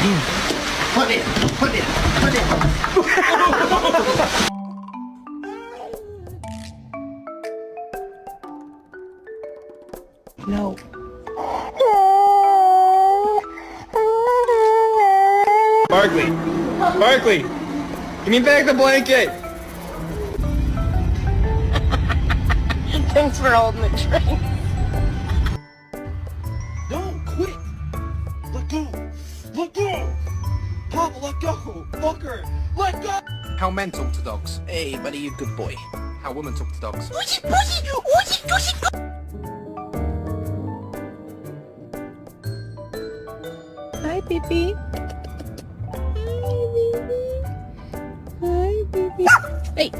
Put it. No. Barkley, give me back the blanket. Thanks for holding the train. No, quit. Let go. Let go. Papa, let go. Fucker, let go. How men talk to dogs. Hey, buddy, you good boy. How women talk to dogs. Hi, baby. Hi, baby. Hi, baby. Hey.